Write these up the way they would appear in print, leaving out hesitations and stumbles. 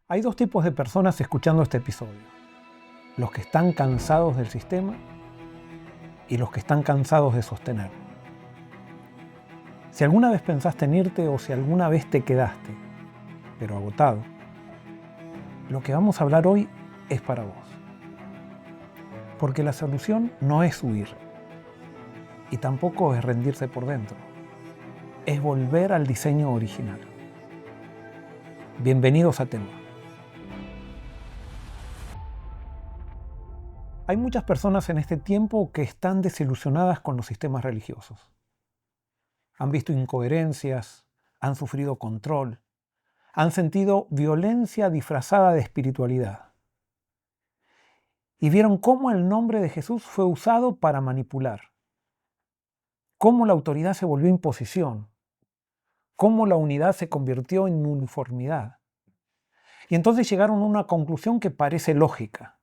Hay dos tipos de personas escuchando este episodio. Los que están cansados del sistema y los que están cansados de sostenerlo. Si alguna vez pensaste en irte o si alguna vez te quedaste, pero agotado, lo que vamos a hablar hoy es para vos. Porque la solución no es huir y tampoco es rendirse por dentro. Es volver al diseño original. Bienvenidos a Tema. Hay muchas personas en este tiempo que están desilusionadas con los sistemas religiosos. Han visto incoherencias, han sufrido control, han sentido violencia disfrazada de espiritualidad. Y vieron cómo el nombre de Jesús fue usado para manipular, cómo la autoridad se volvió imposición, cómo la unidad se convirtió en uniformidad. Y entonces llegaron a una conclusión que parece lógica.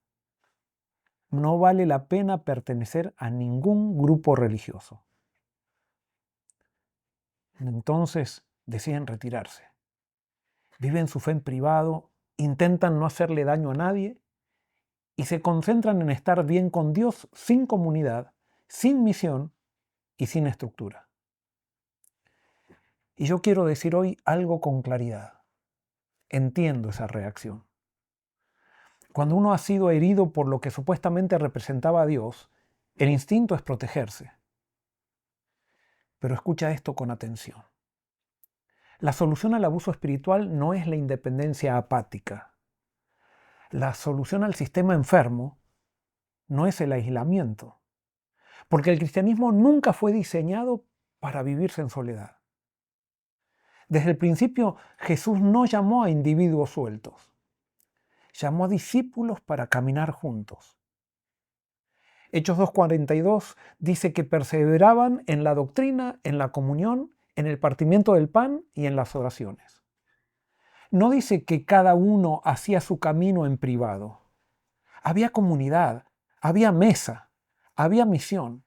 No vale la pena pertenecer a ningún grupo religioso. Entonces deciden retirarse. Viven su fe en privado, intentan no hacerle daño a nadie y se concentran en estar bien con Dios sin comunidad, sin misión y sin estructura. Y yo quiero decir hoy algo con claridad. Entiendo esa reacción. Cuando uno ha sido herido por lo que supuestamente representaba a Dios, el instinto es protegerse. Pero escucha esto con atención. La solución al abuso espiritual no es la independencia apática. La solución al sistema enfermo no es el aislamiento. Porque el cristianismo nunca fue diseñado para vivirse en soledad. Desde el principio, Jesús no llamó a individuos sueltos. Llamó a discípulos para caminar juntos. Hechos 2:42 dice que perseveraban en la doctrina, en la comunión, en el partimiento del pan y en las oraciones. No dice que cada uno hacía su camino en privado. Había comunidad, había mesa, había misión.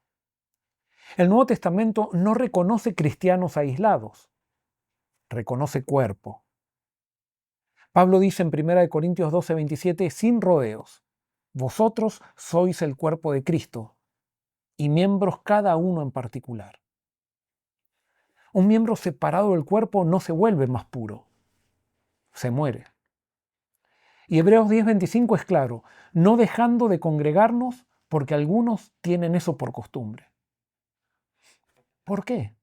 El Nuevo Testamento no reconoce cristianos aislados, reconoce cuerpo. Pablo dice en 1 Corintios 12:27, sin rodeos, vosotros sois el cuerpo de Cristo y miembros cada uno en particular. Un miembro separado del cuerpo no se vuelve más puro, se muere. Y Hebreos 10:25 es claro, no dejando de congregarnos porque algunos tienen eso por costumbre. ¿Por qué?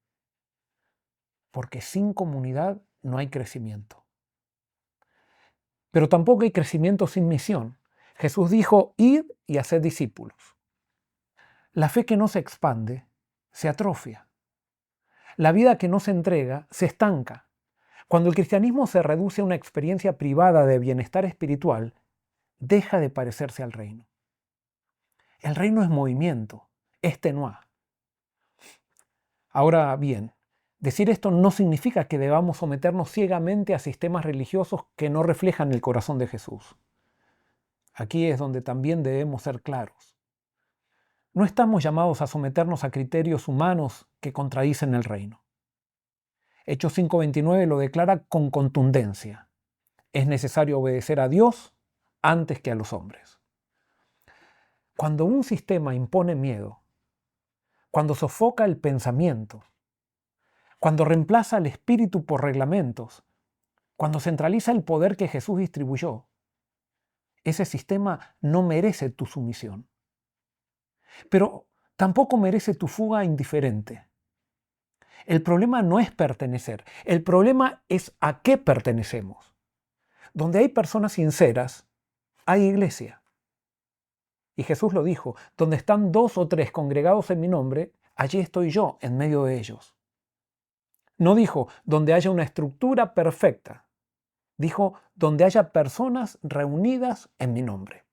Porque sin comunidad no hay crecimiento. Pero tampoco hay crecimiento sin misión. Jesús dijo, id y haced discípulos. La fe que no se expande se atrofia. La vida que no se entrega se estanca. Cuando el cristianismo se reduce a una experiencia privada de bienestar espiritual, deja de parecerse al reino. El reino es movimiento, es tenua. Ahora bien, decir esto no significa que debamos someternos ciegamente a sistemas religiosos que no reflejan el corazón de Jesús. Aquí es donde también debemos ser claros. No estamos llamados a someternos a criterios humanos que contradicen el reino. Hechos 5:29 lo declara con contundencia. Es necesario obedecer a Dios antes que a los hombres. Cuando un sistema impone miedo, cuando sofoca el pensamiento, cuando reemplaza al espíritu por reglamentos, cuando centraliza el poder que Jesús distribuyó, ese sistema no merece tu sumisión. Pero tampoco merece tu fuga indiferente. El problema no es pertenecer, el problema es a qué pertenecemos. Donde hay personas sinceras, hay iglesia. Y Jesús lo dijo, donde están 2 o 3 congregados en mi nombre, allí estoy yo en medio de ellos. No dijo, donde haya una estructura perfecta. Dijo, donde haya personas reunidas en mi nombre.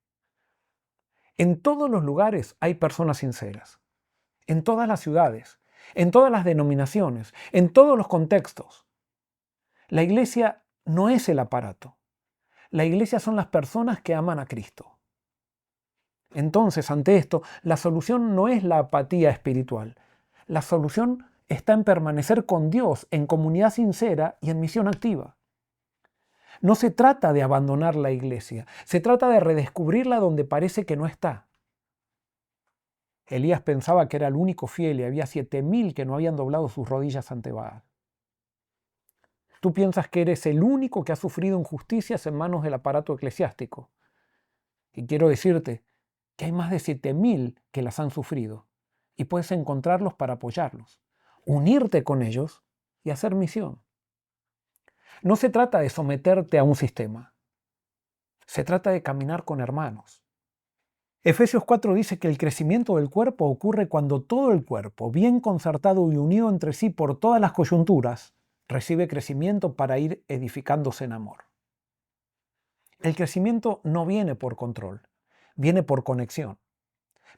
En todos los lugares hay personas sinceras. En todas las ciudades, en todas las denominaciones, en todos los contextos. La iglesia no es el aparato. La iglesia son las personas que aman a Cristo. Entonces, ante esto, la solución no es la apatía espiritual. La solución está en permanecer con Dios en comunidad sincera y en misión activa. No se trata de abandonar la iglesia, se trata de redescubrirla donde parece que no está. Elías pensaba que era el único fiel y había 7.000 que no habían doblado sus rodillas ante Baal. Tú piensas que eres el único que ha sufrido injusticias en manos del aparato eclesiástico. Y quiero decirte que hay más de 7.000 que las han sufrido y puedes encontrarlos para apoyarlos, unirte con ellos y hacer misión. No se trata de someterte a un sistema, se trata de caminar con hermanos. Efesios 4 dice que el crecimiento del cuerpo ocurre cuando todo el cuerpo, bien concertado y unido entre sí por todas las coyunturas, recibe crecimiento para ir edificándose en amor. El crecimiento no viene por control, viene por conexión,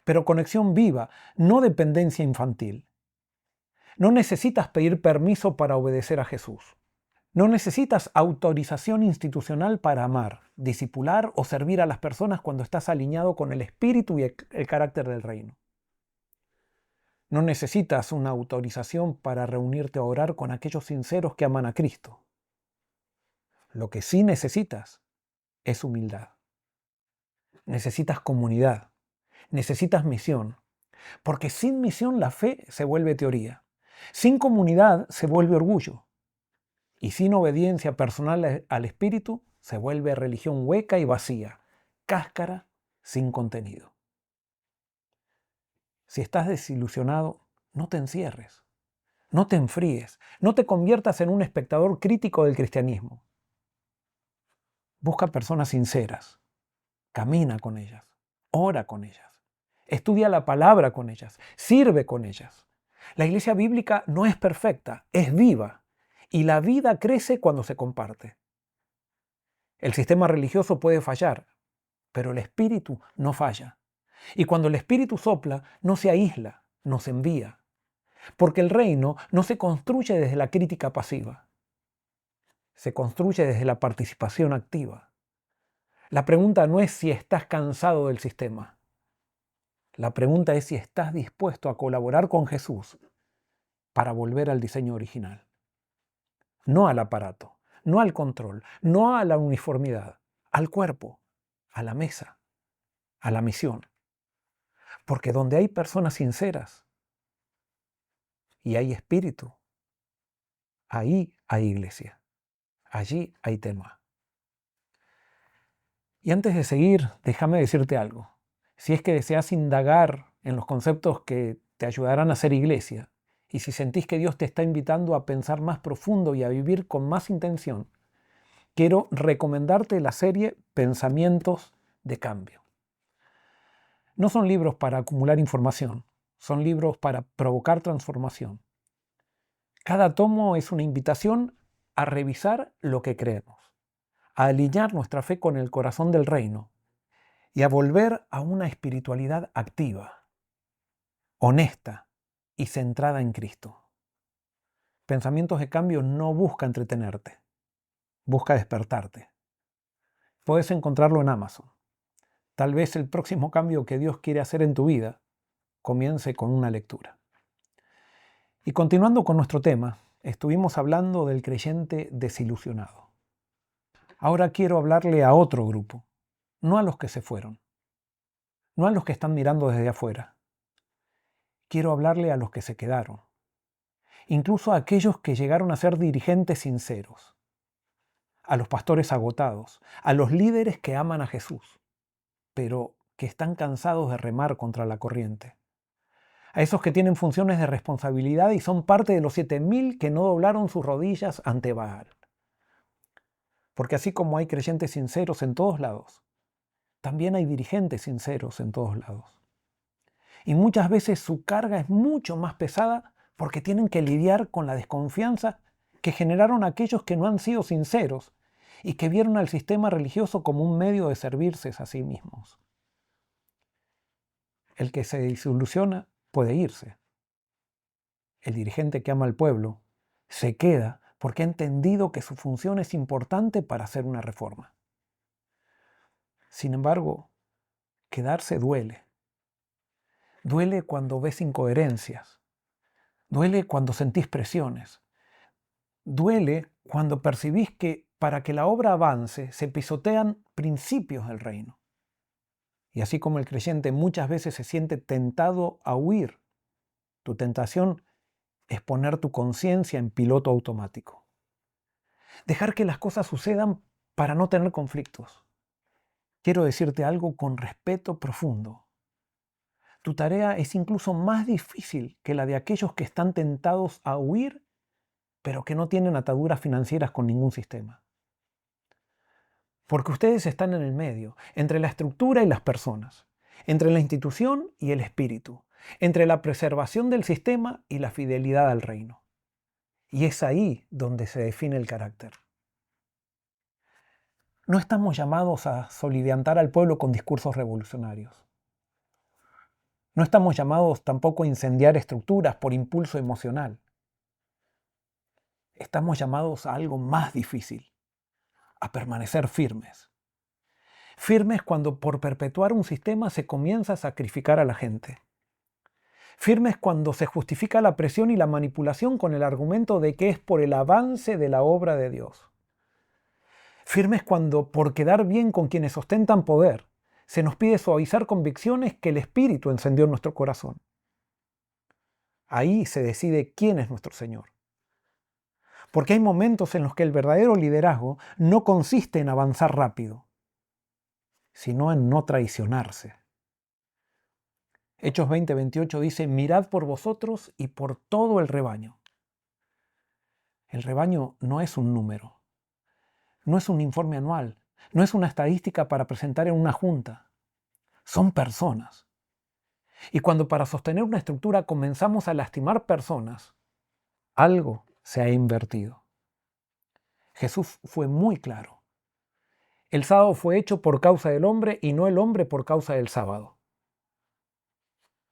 pero conexión viva, no dependencia infantil. No necesitas pedir permiso para obedecer a Jesús. No necesitas autorización institucional para amar, discipular o servir a las personas cuando estás alineado con el espíritu y el carácter del reino. No necesitas una autorización para reunirte a orar con aquellos sinceros que aman a Cristo. Lo que sí necesitas es humildad. Necesitas comunidad. Necesitas misión. Porque sin misión la fe se vuelve teoría. Sin comunidad se vuelve orgullo. Y sin obediencia personal al Espíritu, se vuelve religión hueca y vacía, cáscara sin contenido. Si estás desilusionado, no te encierres, no te enfríes, no te conviertas en un espectador crítico del cristianismo. Busca personas sinceras, camina con ellas, ora con ellas, estudia la palabra con ellas, sirve con ellas. La iglesia bíblica no es perfecta, es viva. Y la vida crece cuando se comparte. El sistema religioso puede fallar, pero el espíritu no falla. Y cuando el espíritu sopla, no se aísla, nos envía. Porque el reino no se construye desde la crítica pasiva, se construye desde la participación activa. La pregunta no es si estás cansado del sistema. La pregunta es si estás dispuesto a colaborar con Jesús para volver al diseño original. No al aparato, no al control, no a la uniformidad, al cuerpo, a la mesa, a la misión. Porque donde hay personas sinceras y hay espíritu, ahí hay iglesia, allí hay tema. Y antes de seguir, déjame decirte algo. Si es que deseas indagar en los conceptos que te ayudarán a ser iglesia, y si sentís que Dios te está invitando a pensar más profundo y a vivir con más intención, quiero recomendarte la serie Pensamientos de Cambio. No son libros para acumular información, son libros para provocar transformación. Cada tomo es una invitación a revisar lo que creemos, a alinear nuestra fe con el corazón del reino y a volver a una espiritualidad activa, honesta y centrada en Cristo. Pensamientos de Cambio no busca entretenerte, busca despertarte. Puedes encontrarlo en Amazon. Tal vez el próximo cambio que Dios quiere hacer en tu vida comience con una lectura. Y continuando con nuestro tema, estuvimos hablando del creyente desilusionado. Ahora quiero hablarle a otro grupo, no a los que se fueron, no a los que están mirando desde afuera. Quiero hablarle a los que se quedaron, incluso a aquellos que llegaron a ser dirigentes sinceros, a los pastores agotados, a los líderes que aman a Jesús, pero que están cansados de remar contra la corriente, a esos que tienen funciones de responsabilidad y son parte de los 7.000 que no doblaron sus rodillas ante Baal. Porque así como hay creyentes sinceros en todos lados, también hay dirigentes sinceros en todos lados. Y muchas veces su carga es mucho más pesada porque tienen que lidiar con la desconfianza que generaron aquellos que no han sido sinceros y que vieron al sistema religioso como un medio de servirse a sí mismos. El que se desilusiona puede irse. El dirigente que ama al pueblo se queda porque ha entendido que su función es importante para hacer una reforma. Sin embargo, quedarse duele. Duele cuando ves incoherencias. Duele cuando sentís presiones. Duele cuando percibís que para que la obra avance, se pisotean principios del reino. Y así como el creyente muchas veces se siente tentado a huir, tu tentación es poner tu conciencia en piloto automático. Dejar que las cosas sucedan para no tener conflictos. Quiero decirte algo con respeto profundo. Tu tarea es incluso más difícil que la de aquellos que están tentados a huir, pero que no tienen ataduras financieras con ningún sistema. Porque ustedes están en el medio, entre la estructura y las personas, entre la institución y el espíritu, entre la preservación del sistema y la fidelidad al reino. Y es ahí donde se define el carácter. No estamos llamados a soliviantar al pueblo con discursos revolucionarios. No estamos llamados tampoco a incendiar estructuras por impulso emocional. Estamos llamados a algo más difícil, a permanecer firmes. Firmes cuando por perpetuar un sistema se comienza a sacrificar a la gente. Firmes cuando se justifica la presión y la manipulación con el argumento de que es por el avance de la obra de Dios. Firmes cuando, por quedar bien con quienes ostentan poder, se nos pide suavizar convicciones que el Espíritu encendió en nuestro corazón. Ahí se decide quién es nuestro Señor. Porque hay momentos en los que el verdadero liderazgo no consiste en avanzar rápido, sino en no traicionarse. Hechos 20:28 dice: mirad por vosotros y por todo el rebaño. El rebaño no es un número, no es un informe anual, no es una estadística para presentar en una junta. Son personas. Y cuando para sostener una estructura comenzamos a lastimar personas, algo se ha invertido. Jesús fue muy claro. El sábado fue hecho por causa del hombre y no el hombre por causa del sábado.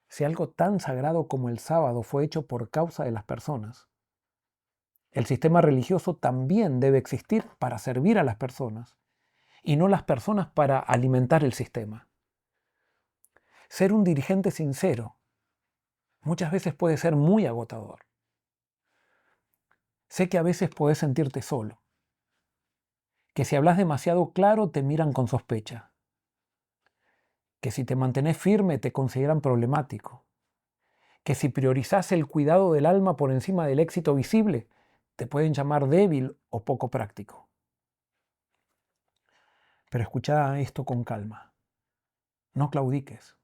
Si algo tan sagrado como el sábado fue hecho por causa de las personas, el sistema religioso también debe existir para servir a las personas y no las personas para alimentar el sistema. Ser un dirigente sincero muchas veces puede ser muy agotador. Sé que a veces puedes sentirte solo, que si hablas demasiado claro te miran con sospecha, que si te mantenés firme te consideran problemático, que si priorizás el cuidado del alma por encima del éxito visible, te pueden llamar débil o poco práctico. Pero escucha esto con calma. No claudiques.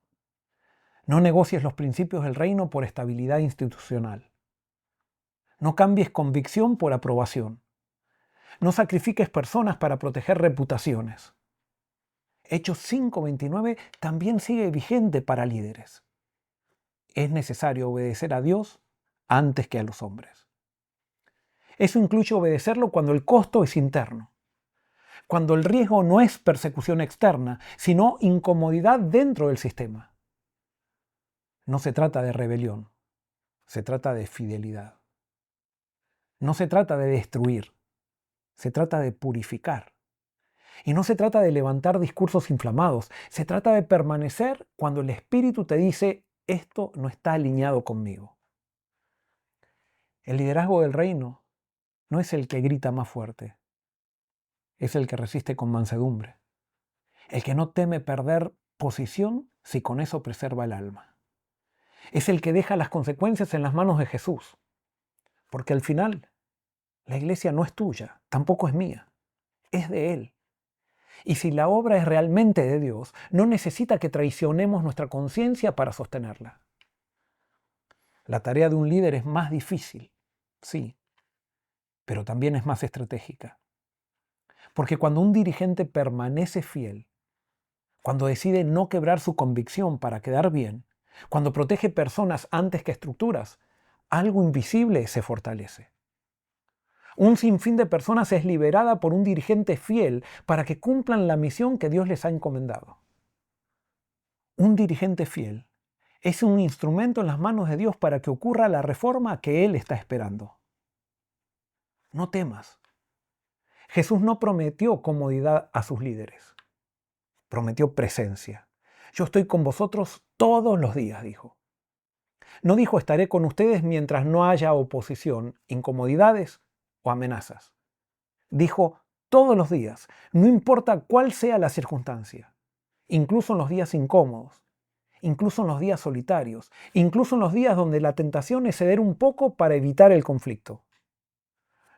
No negocies los principios del reino por estabilidad institucional. No cambies convicción por aprobación. No sacrifiques personas para proteger reputaciones. Hechos 5:29 también sigue vigente para líderes. Es necesario obedecer a Dios antes que a los hombres. Eso incluye obedecerlo cuando el costo es interno, cuando el riesgo no es persecución externa, sino incomodidad dentro del sistema. No se trata de rebelión, se trata de fidelidad. No se trata de destruir, se trata de purificar. Y no se trata de levantar discursos inflamados, se trata de permanecer cuando el Espíritu te dice: esto no está alineado conmigo. El liderazgo del reino no es el que grita más fuerte, es el que resiste con mansedumbre, el que no teme perder posición si con eso preserva el alma. Es el que deja las consecuencias en las manos de Jesús, porque al final la iglesia no es tuya, tampoco es mía, es de Él. Y si la obra es realmente de Dios, no necesita que traicionemos nuestra conciencia para sostenerla. La tarea de un líder es más difícil, sí, pero también es más estratégica. Porque cuando un dirigente permanece fiel, cuando decide no quebrar su convicción para quedar bien, cuando protege personas antes que estructuras, algo invisible se fortalece. Un sinfín de personas es liberada por un dirigente fiel para que cumplan la misión que Dios les ha encomendado. Un dirigente fiel es un instrumento en las manos de Dios para que ocurra la reforma que Él está esperando. No temas. Jesús no prometió comodidad a sus líderes, prometió presencia. Yo estoy con vosotros todos los días, dijo. No dijo: estaré con ustedes mientras no haya oposición, incomodidades o amenazas. Dijo: todos los días, no importa cuál sea la circunstancia, incluso en los días incómodos, incluso en los días solitarios, incluso en los días donde la tentación es ceder un poco para evitar el conflicto.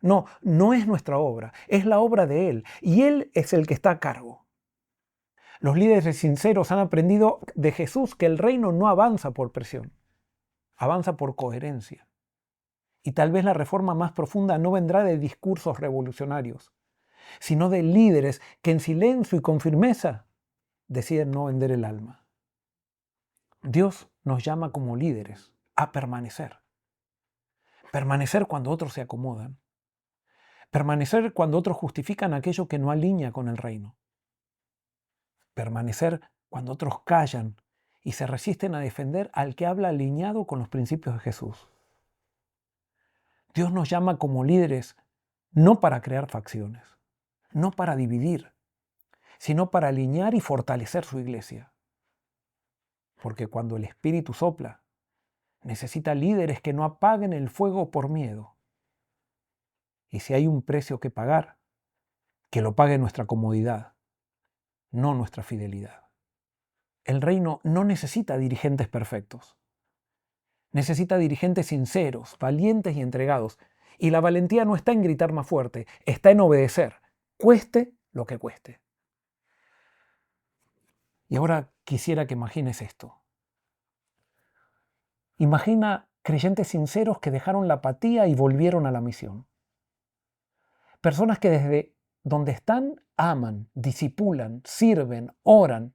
No, no es nuestra obra, es la obra de Él, y Él es el que está a cargo. Los líderes sinceros han aprendido de Jesús que el reino no avanza por presión, avanza por coherencia. Y tal vez la reforma más profunda no vendrá de discursos revolucionarios, sino de líderes que en silencio y con firmeza deciden no vender el alma. Dios nos llama como líderes a permanecer. Permanecer cuando otros se acomodan. Permanecer cuando otros justifican aquello que no alinea con el reino. Permanecer cuando otros callan y se resisten a defender al que habla alineado con los principios de Jesús. Dios nos llama como líderes no para crear facciones, no para dividir, sino para alinear y fortalecer su iglesia. Porque cuando el Espíritu sopla, necesita líderes que no apaguen el fuego por miedo. Y si hay un precio que pagar, que lo pague nuestra comodidad, no nuestra fidelidad. El reino no necesita dirigentes perfectos. Necesita dirigentes sinceros, valientes y entregados. Y la valentía no está en gritar más fuerte, está en obedecer, cueste lo que cueste. Y ahora quisiera que imagines esto. Imagina creyentes sinceros que dejaron la apatía y volvieron a la misión. Personas que desde donde están aman, disipulan, sirven, oran,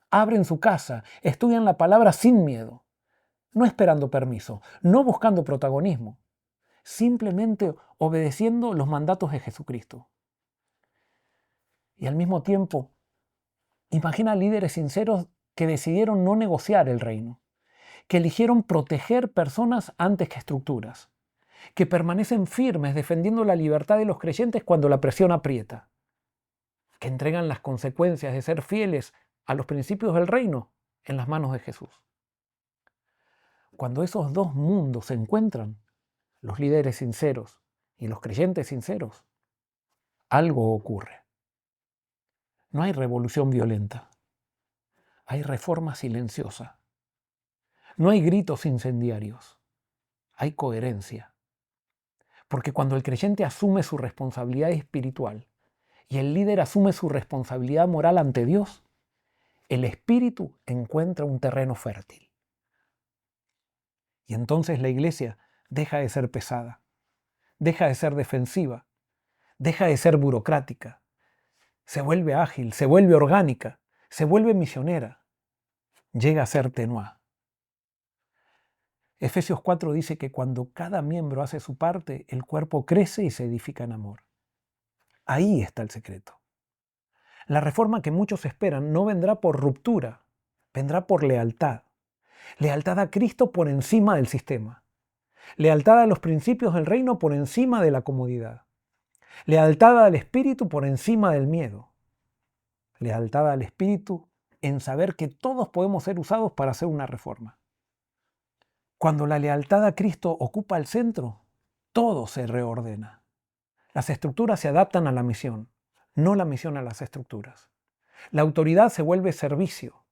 abren su casa, estudian la palabra sin miedo, no esperando permiso, no buscando protagonismo, simplemente obedeciendo los mandatos de Jesucristo. Y al mismo tiempo, imagina líderes sinceros que decidieron no negociar el reino, que eligieron proteger personas antes que estructuras, que permanecen firmes defendiendo la libertad de los creyentes cuando la presión aprieta, que entregan las consecuencias de ser fieles a los principios del reino en las manos de Jesús. Cuando esos dos mundos se encuentran, los líderes sinceros y los creyentes sinceros, algo ocurre. No hay revolución violenta, hay reforma silenciosa. No hay gritos incendiarios, hay coherencia. Porque cuando el creyente asume su responsabilidad espiritual y el líder asume su responsabilidad moral ante Dios, el espíritu encuentra un terreno fértil. Y entonces la iglesia deja de ser pesada, deja de ser defensiva, deja de ser burocrática, se vuelve ágil, se vuelve orgánica, se vuelve misionera, llega a ser tenue. Efesios 4 dice que cuando cada miembro hace su parte, el cuerpo crece y se edifica en amor. Ahí está el secreto. La reforma que muchos esperan no vendrá por ruptura, vendrá por lealtad. Lealtad a Cristo por encima del sistema. Lealtad a los principios del reino por encima de la comodidad. Lealtad al Espíritu por encima del miedo. Lealtad al Espíritu en saber que todos podemos ser usados para hacer una reforma. Cuando la lealtad a Cristo ocupa el centro, todo se reordena. Las estructuras se adaptan a la misión, no la misión a las estructuras. La autoridad se vuelve servicio.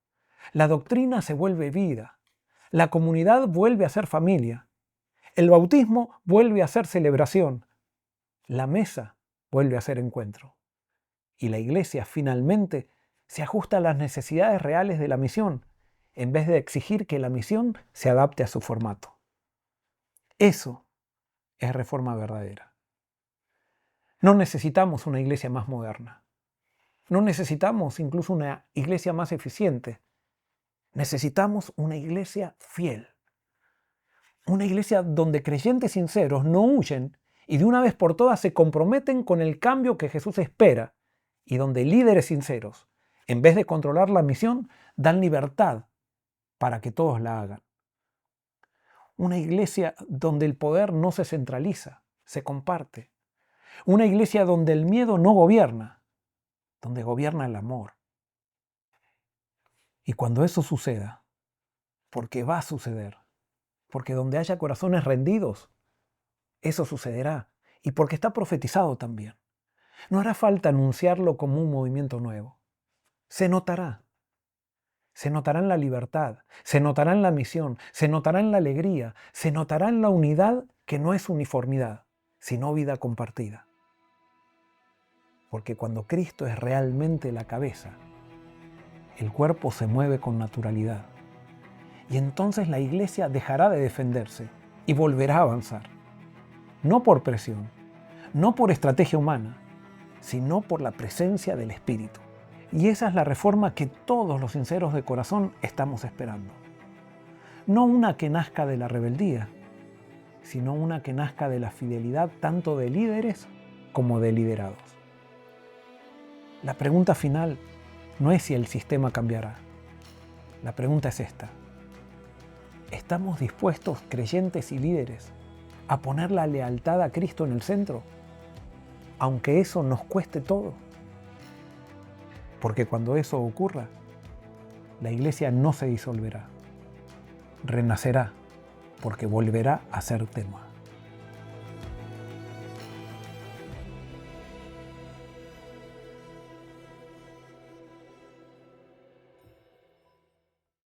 La doctrina se vuelve vida. La comunidad vuelve a ser familia. El bautismo vuelve a ser celebración. La mesa vuelve a ser encuentro. Y la iglesia finalmente se ajusta a las necesidades reales de la misión, en vez de exigir que la misión se adapte a su formato. Eso es reforma verdadera. No necesitamos una iglesia más moderna. No necesitamos incluso una iglesia más eficiente. Necesitamos una iglesia fiel. Una iglesia donde creyentes sinceros no huyen y de una vez por todas se comprometen con el cambio que Jesús espera y donde líderes sinceros, en vez de controlar la misión, dan libertad para que todos la hagan. Una iglesia donde el poder no se centraliza, se comparte. Una iglesia donde el miedo no gobierna, donde gobierna el amor. Y cuando eso suceda, porque va a suceder, porque donde haya corazones rendidos, eso sucederá. Y porque está profetizado también. No hará falta anunciarlo como un movimiento nuevo. Se notará. Se notará en la libertad, se notará en la misión, se notará en la alegría, se notará en la unidad que no es uniformidad, sino vida compartida. Porque cuando Cristo es realmente la cabeza, el cuerpo se mueve con naturalidad. Y entonces la iglesia dejará de defenderse y volverá a avanzar. No por presión, no por estrategia humana, sino por la presencia del Espíritu. Y esa es la reforma que todos los sinceros de corazón estamos esperando. No una que nazca de la rebeldía, sino una que nazca de la fidelidad tanto de líderes como de liderados. La pregunta final no es si el sistema cambiará. La pregunta es esta. ¿Estamos dispuestos, creyentes y líderes, a poner la lealtad a Cristo en el centro, aunque eso nos cueste todo? Porque cuando eso ocurra, la iglesia no se disolverá, renacerá, porque volverá a ser tema.